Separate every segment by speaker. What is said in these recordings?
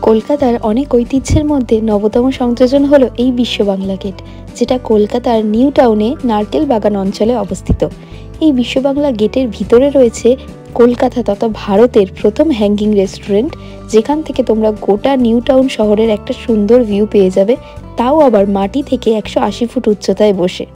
Speaker 1: কলকাতার অনেক ঐতিহ্যের মধ্যে নবতম সংযোজন হলো এই বিশ্ব বাংলা গেট, যেটা কলকাতার নিউ টাউনে নারকেল বাগান অঞ্চলে অবস্থিত। এই বিশ্ব বাংলা গেটের ভিতরে রয়েছে কলকাতা তথা ভারতের প্রথম হ্যাঙ্গিং রেস্টুরেন্ট, যেখান থেকে তোমরা গোটা নিউ টাউন শহরের একটা সুন্দর ভিউ পেয়ে যাবে, তাও আবার মাটি থেকে 180 ফুট উচ্চতায় বসে।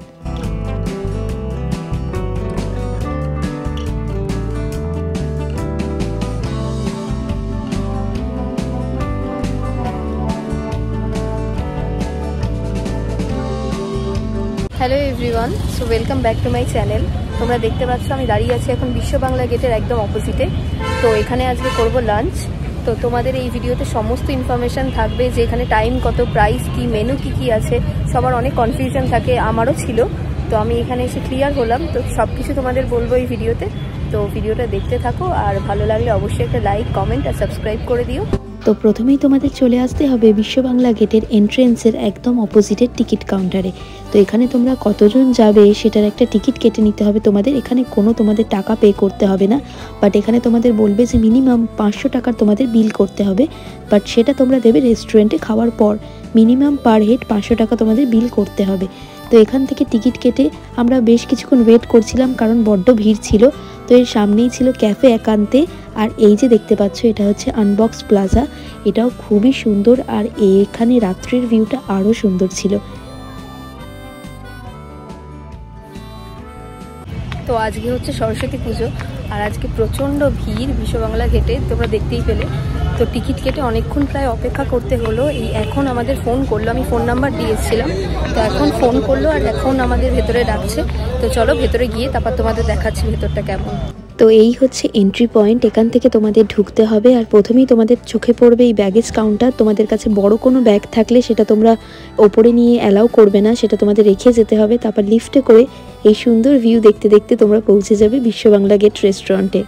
Speaker 1: Hello everyone, so welcome back to my channel. তোমরা দেখতে পাচ্ছ আমি দাঁড়িয়ে আছি এখন বিশ্ব বাংলা গেটের একদম অপোজিটে। তো এখানে আজকে করব লাঞ্চ। তো তোমাদের এই ভিডিওতে সমস্ত ইনফরমেশান থাকবে, যে এখানে টাইম কত, প্রাইস কি, মেনু কি আছে। সবার অনেক কনফিউশন থাকে, আমারও ছিল। তো আমি এখানে এসে ক্লিয়ার হলাম, তো সব কিছু তোমাদের বলবো এই ভিডিওতে। তো ভিডিওটা দেখতে থাকো, আর ভালো লাগলে অবশ্যই একটা লাইক, কমেন্ট আর সাবস্ক্রাইব করে দিও। তো প্রথমেই তোমাদের চলে আসতে হবে বিশ্ব বাংলা গেটের এন্ট্রেন্সের একদম অপোজিটের টিকিট কাউন্টারে। তো এখানে তোমরা কতজন যাবে সেটার একটা টিকিট কেটে নিতে হবে তোমাদের। এখানে তোমাদের টাকা পে করতে হবে না, বাট এখানে তোমাদের বলবে যে মিনিমাম 500 টাকার তোমাদের বিল করতে হবে, বাট সেটা তোমরা দেবে রেস্টুরেন্টে খাওয়ার পর। মিনিমাম পার হেড 500 টাকা তোমাদের বিল করতে হবে। তো এখান থেকে টিকিট কেটে আমরা বেশ কিছুক্ষণ ওয়েট করছিলাম, কারণ বড্ড ভিড় ছিল। তো এর সামনেই ছিল ক্যাফে একান্তে, আর এই যে দেখতে পাচ্ছ এটা হচ্ছে আনবক্স প্লাজা। এটাও খুবই সুন্দর, আর এখানে রাত্রির ভিউটা আরও সুন্দর ছিল। তো আজকে হচ্ছে সরস্বতী পুজো, আর আজকে প্রচণ্ড ভিড় বিশ্ব বাংলা গেটে, তোমরা দেখতেই পেলে। তো টিকিট কেটে অনেকক্ষণ প্রায় অপেক্ষা করতে হলো। এই এখন আমাদের ফোন করলো, আমি ফোন নাম্বার দিয়েছিলাম, তো এখন ফোন করলো আর এখন আমাদের ভেতরে ডাকছে। তো চলো ভেতরে গিয়ে তারপর তোমাদের দেখাচ্ছি ভেতরটা কেমন। তো এই হচ্ছে এন্ট্রি পয়েন্ট, এখান থেকে তোমাদের ঢুকতে হবে। আর প্রথমেই তোমাদের চোখে পড়বে এই ব্যাগেজ কাউন্টার। তোমাদের কাছে বড় কোনো ব্যাগ থাকলে সেটা তোমরা ওপরে নিয়ে অ্যালাউ করবে না, সেটা তোমাদের রেখে যেতে হবে। তারপর লিফটে করে এই সুন্দর ভিউ দেখতে দেখতে তোমরা পৌঁছে যাবে বিশ্ব বাংলা গেট রেস্টুরেন্টে।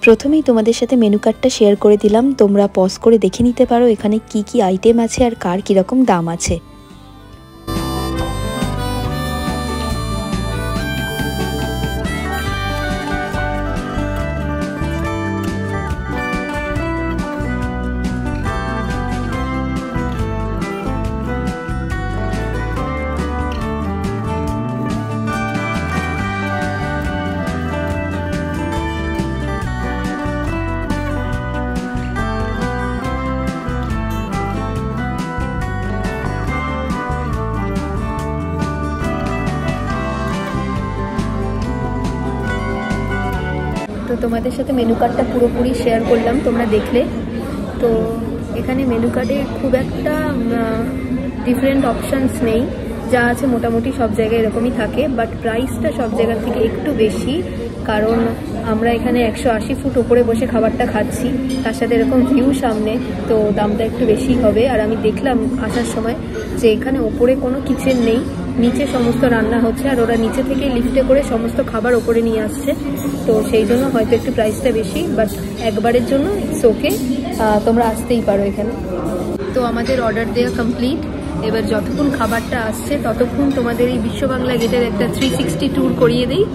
Speaker 1: প্রথমেই তোমাদের সাথে মেনু কার্ডটা শেয়ার করে দিলাম, তোমরা পজ করে দেখে নিতে পারো এখানে কি কি আইটেম আছে আর কার কীরকম দাম আছে। তো তোমাদের সাথে মেনু কার্ডটা পুরোপুরি শেয়ার করলাম, তোমরা দেখলে। তো এখানে মেনু কার্ডে খুব একটা ডিফারেন্ট অপশানস নেই, যা আছে মোটামুটি সব জায়গায় এরকমই থাকে, বাট প্রাইসটা সব জায়গার থেকে একটু বেশি, কারণ আমরা এখানে 180 ফুট ওপরে বসে খাবারটা খাচ্ছি, তার সাথে এরকম ভিউ সামনে, তো দামটা একটু বেশি হবে। আর আমি দেখলাম আসার সময় যে এখানে ওপরে কোনো কিচেন নেই, নিচে সমস্ত রান্না হচ্ছে, আর ওরা নিচে থেকে লিফটে করে সমস্ত খাবার ওপরে নিয়ে আসছে। তো সেই জন্য হয়তো একটু প্রাইসটা বেশি, বাট একবারের জন্য ইটস ওকে, তোমরা আসতেই পারো এখানে। তো আমাদের অর্ডার দেওয়া কমপ্লিট। এবার যতক্ষণ খাবারটা আসছে ততক্ষণ তোমাদের এই বিশ্ব বাংলা গেটের একটা 360 ট্যুর করিয়ে দিই।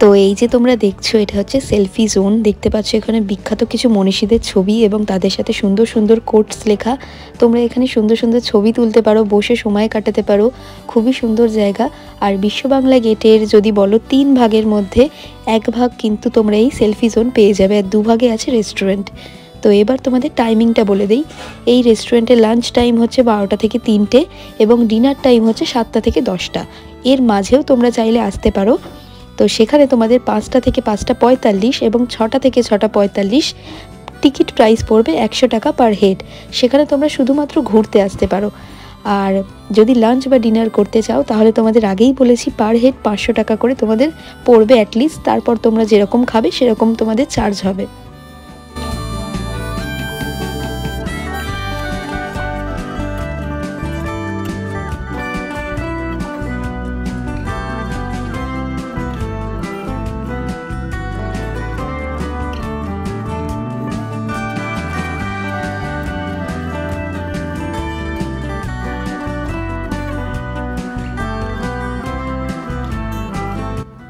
Speaker 1: তো এই যে তোমরা দেখছো এটা হচ্ছে সেলফি জোন। দেখতে পাচ্ছ এখানে বিখ্যাত কিছু মনীষীদের ছবি এবং তাদের সাথে সুন্দর সুন্দর কোটস লেখা। তোমরা এখানে সুন্দর সুন্দর ছবি তুলতে পারো, বসে সময় কাটাতে পারো, খুবই সুন্দর জায়গা। আর বিশ্ব বাংলা গেটের যদি বলো 3 ভাগের মধ্যে 1 ভাগ কিন্তু তোমরা এই সেলফি জোন পেয়ে যাবে, আর 2 ভাগে আছে রেস্টুরেন্ট। তো এবার তোমাদের টাইমিংটা বলে দেই। এই রেস্টুরেন্টের লাঞ্চ টাইম হচ্ছে 12টা থেকে 3টে এবং ডিনার টাইম হচ্ছে 7টা থেকে 10টা। এর মাঝেও তোমরা চাইলে আসতে পারো। তো সেখানে তোমাদের 5টা থেকে 5টা 45 এবং 6টা থেকে 6টা 45 টিকিট প্রাইস পড়বে 100 টাকা পার হেড। সেখানে তোমরা শুধুমাত্র ঘুরতে আসতে পারো। আর যদি লাঞ্চ বা ডিনার করতে চাও তাহলে তোমাদের আগেই বলেছি পার হেড 500 টাকা করে তোমাদের পড়বে অ্যাটলিস্ট। তারপর তোমরা যেরকম খাবে সেরকম তোমাদের চার্জ হবে।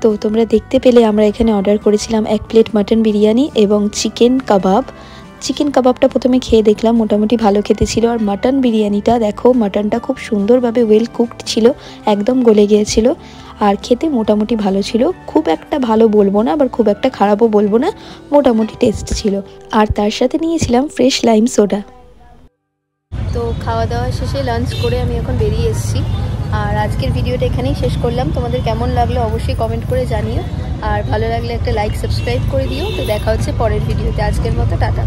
Speaker 1: তো তোমরা দেখতে পেলে আমরা এখানে অর্ডার করেছিলাম 1 প্লেট মাটন বিরিয়ানি এবং চিকেন কাবাব। চিকেন কাবাবটা প্রথমে খেয়ে দেখলাম, মোটামুটি ভালো খেতে ছিল। আর মাটন বিরিয়ানিটা দেখো, মাটনটা খুব সুন্দরভাবে ওয়েল কুকড ছিল, একদম গলে গিয়েছিল। আর খেতে মোটামুটি ভালো ছিল, খুব একটা ভালো বলবো না আবার খুব একটা খারাপও বলবো না, মোটামুটি টেস্ট ছিল। আর তার সাথে নিয়েছিলাম ফ্রেশ লাইম সোডা। তো খাওয়া দাওয়া শেষে লাঞ্চ করে আমি এখন বেরিয়ে এসেছি। আর আজকের ভিডিওটা এখানেই শেষ করলাম। তোমাদের কেমন লাগলো অবশ্যই কমেন্ট করে জানিও। আর ভালো লাগলে একটা লাইক সাবস্ক্রাইব করে দিও। তো দেখা হচ্ছে পরের ভিডিওতে। আজকের মতো টাটা।